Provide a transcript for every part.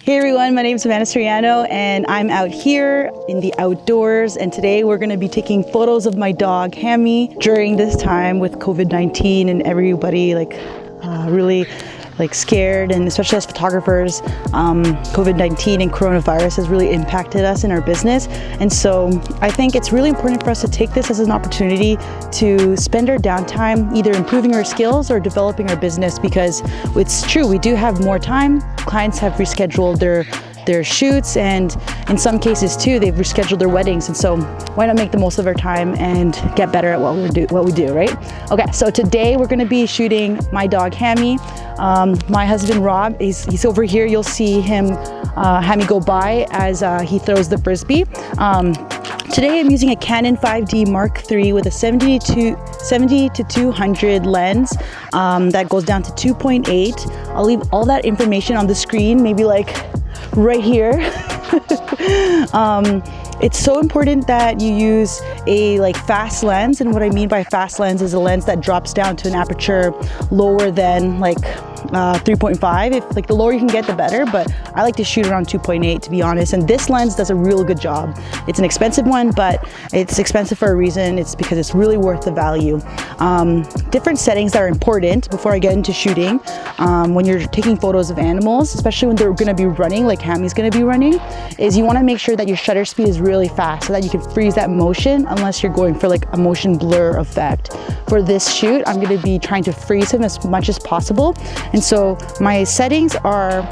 Hey everyone, my name is Savannah Soriano and I'm out here in the outdoors, and today we're going to be taking photos of my dog Hammy during this time with COVID-19 and everybody really scared, and especially as photographers, COVID-19 and coronavirus has really impacted us in our business. And so I think it's really important for us to take this as an opportunity to spend our downtime either improving our skills or developing our business, because it's true, we do have more time. Clients have rescheduled their shoots, and in some cases too, they've rescheduled their weddings. And so why not make the most of our time and get better at what we do, right? Okay, so today we're gonna be shooting my dog Hammy. My husband Rob, he's over here. You'll see him, Hammy go by as he throws the Frisbee. Today I'm using a Canon 5D Mark III with a 70 to 200 lens that goes down to 2.8. I'll leave all that information on the screen, maybe like right here. It's so important that you use a fast lens, and what I mean by fast lens is a lens that drops down to an aperture lower than 3.5. If the lower you can get, the better, but I like to shoot around 2.8 to be honest, and this lens does a real good job. It's an expensive one, but it's expensive for a reason. It's because it's really worth the value. Different settings that are important before I get into shooting when you're taking photos of animals, especially when they're going to be running, like Hammy's going to be running, is you want to make sure that your shutter speed is really fast so that you can freeze that motion, unless you're going for a motion blur effect. For this shoot, I'm going to be trying to freeze him as much as possible. And so my settings are,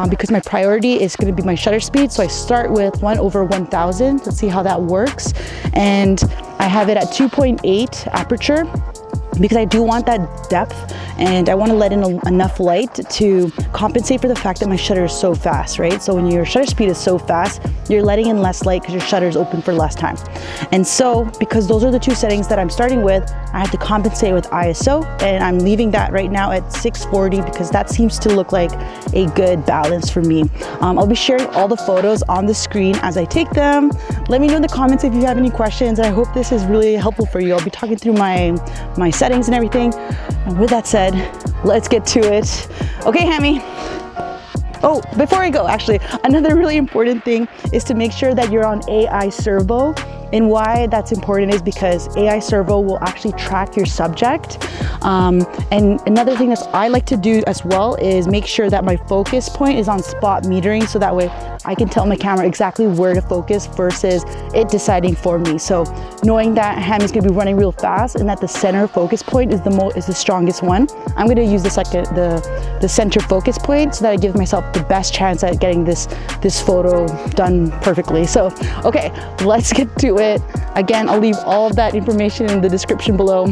because my priority is going to be my shutter speed, so I start with 1/1000. Let's see how that works. And I have it at 2.8 aperture, because I do want that depth and I want to let in enough light to compensate for the fact that my shutter is so fast, right? So when your shutter speed is so fast, you're letting in less light because your shutter is open for less time. And so because those are the two settings that I'm starting with, I have to compensate with ISO, and I'm leaving that right now at 640 because that seems to look like a good balance for me. I'll be sharing all the photos on the screen as I take them. Let me know in the comments if you have any questions, and I hope this is really helpful for you. I'll be talking through my settings and everything. And with that said, let's get to it. Okay, Hammy. Oh, before I go, actually, another really important thing is to make sure that you're on AI servo. And why that's important is because AI servo will actually track your subject. And another thing that I like to do as well is make sure that my focus point is on spot metering, so that way I can tell my camera exactly where to focus versus it deciding for me. So knowing that Hammy's gonna be running real fast and that the center focus point is the strongest one, I'm gonna use the center focus point so that I give myself the best chance at getting this photo done perfectly. So, okay, let's get to it. Again, I'll leave all of that information in the description below.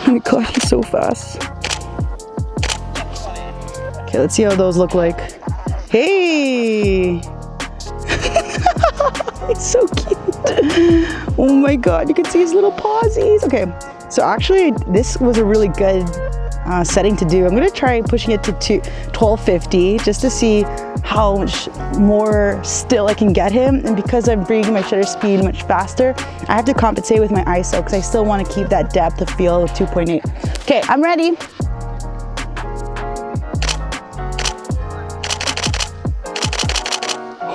Oh my god, he's so fast. Okay, let's see how those look like. Hey! It's so cute. Oh my god, you can see his little pawsies. Okay, so actually this was a really good setting to do. I'm gonna try pushing it to 1250 just to see how much more still I can get him. And because I'm bringing my shutter speed much faster, I have to compensate with my ISO because I still want to keep that depth of field of 2.8. Okay, I'm ready.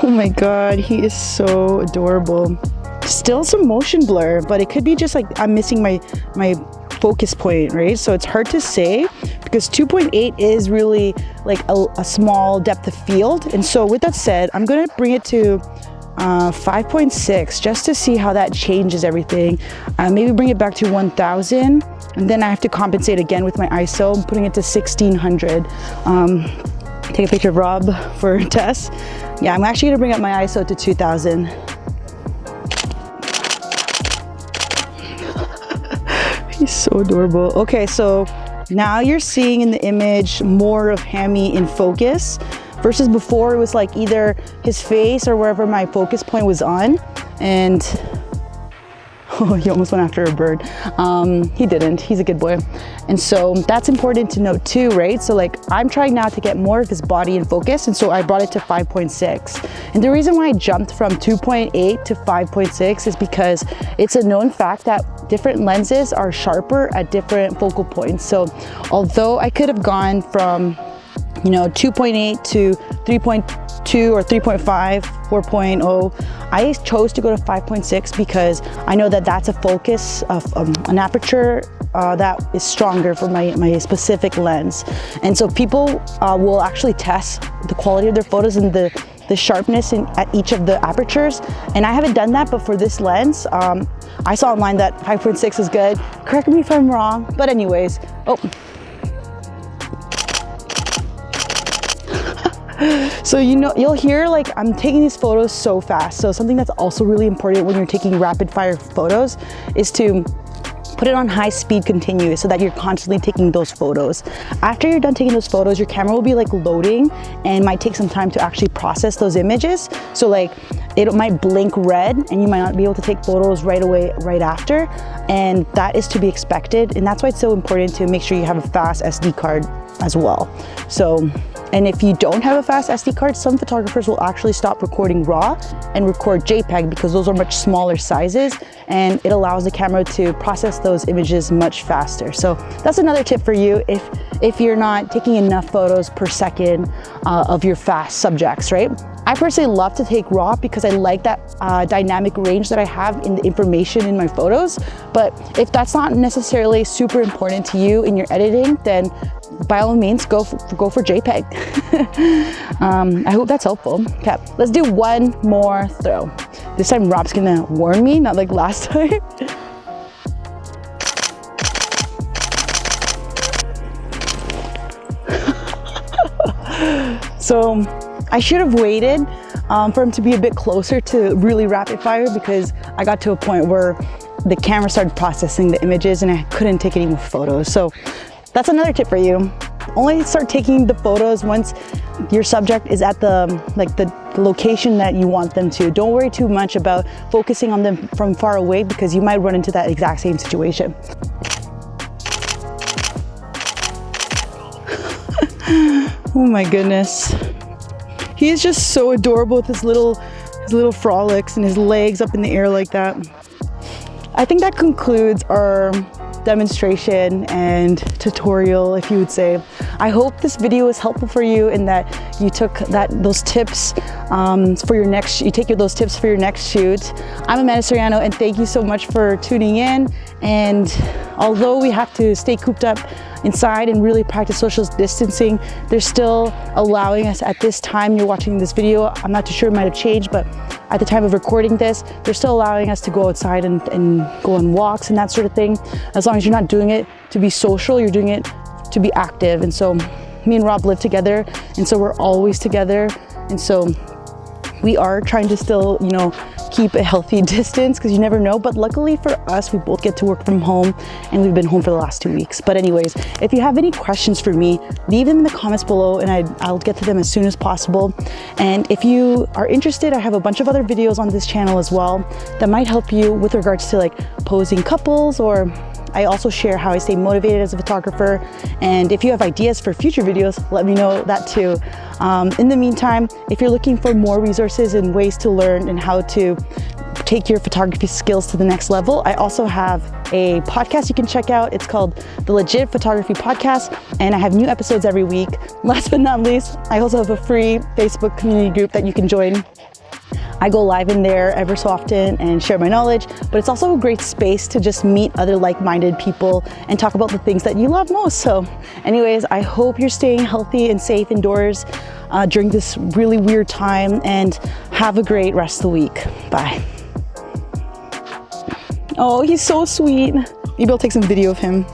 Oh my god, he is so adorable. Still some motion blur, but it could be just I'm missing my focus point, right? So it's hard to say because 2.8 is really a small depth of field. And so with that said, I'm gonna bring it to 5.6 just to see how that changes everything. Maybe bring it back to 1000, and then I have to compensate again with my ISO. I'm putting it to 1600. Take a picture of Rob for Tess. Yeah, I'm actually gonna bring up my ISO to 2000. He's so adorable. Okay, so now you're seeing in the image more of Hammy in focus versus before it was either his face or wherever my focus point was on. And oh, he almost went after a bird. He didn't, he's a good boy. And so that's important to note too, right? So I'm trying now to get more of his body in focus, and so I brought it to 5.6. And the reason why I jumped from 2.8 to 5.6 is because it's a known fact that different lenses are sharper at different focal points. So although I could have gone from you know, 2.8 to 3.2 or 3.5, 4.0. I chose to go to 5.6 because I know that that's a focus of an aperture that is stronger for my specific lens. And so people will actually test the quality of their photos and the sharpness at each of the apertures. And I haven't done that, but for this lens, I saw online that 5.6 is good. Correct me if I'm wrong, but anyways, so you know, you'll hear like I'm taking these photos so fast. So something that's also really important when you're taking rapid fire photos is to put it on high speed continuous so that you're constantly taking those photos. After you're done taking those photos, your camera will be like loading and might take some time to actually process those images. So like it might blink red and you might not be able to take photos right away, right after. And that is to be expected. And that's why it's so important to make sure you have a fast SD card as well. So, and if you don't have a fast SD card, some photographers will actually stop recording RAW and record JPEG because those are much smaller sizes and it allows the camera to process those images much faster. So that's another tip for you if you're not taking enough photos per second of your fast subjects, right? I personally love to take RAW because I like that dynamic range that I have in the information in my photos. But if that's not necessarily super important to you in your editing, then by all means, go for JPEG. I hope that's helpful. Okay, let's do one more throw. This time Rob's gonna warn me, not like last time. So I should have waited for him to be a bit closer to really rapid fire because I got to a point where the camera started processing the images and I couldn't take any more photos. So that's another tip for you. Only start taking the photos once your subject is at the location that you want them to. Don't worry too much about focusing on them from far away because you might run into that exact same situation. Oh my goodness. He is just so adorable with his little frolics and his legs up in the air like that. I think that concludes our demonstration and tutorial, if you would say. I hope this video was helpful for you and that you took those tips for your next shoot. I'm Amanda Soriano and thank you so much for tuning in. And although we have to stay cooped up inside and really practice social distancing, they're still allowing us at this time you're watching this video. I'm not too sure, it might have changed, but at the time of recording this, they're still allowing us to go outside and go on walks and that sort of thing. As long as you're not doing it to be social, you're doing it to be active. And so me and Rob live together, and so we're always together. And so we are trying to still, you know, keep a healthy distance because you never know. But luckily for us, we both get to work from home and we've been home for the last 2 weeks. But anyways, if you have any questions for me, leave them in the comments below and I'll get to them as soon as possible. And if you are interested, I have a bunch of other videos on this channel as well that might help you with regards to like posing couples, or I also share how I stay motivated as a photographer. And if you have ideas for future videos, let me know that too. In the meantime, if you're looking for more resources and ways to learn and how to take your photography skills to the next level, I also have a podcast you can check out. It's called The Legit Photography Podcast, and I have new episodes every week. Last but not least, I also have a free Facebook community group that you can join. I go live in there ever so often and share my knowledge, but it's also a great space to just meet other like-minded people and talk about the things that you love most. So anyways, I hope you're staying healthy and safe indoors during this really weird time, and have a great rest of the week. Bye. Oh, he's so sweet. Maybe I'll take some video of him.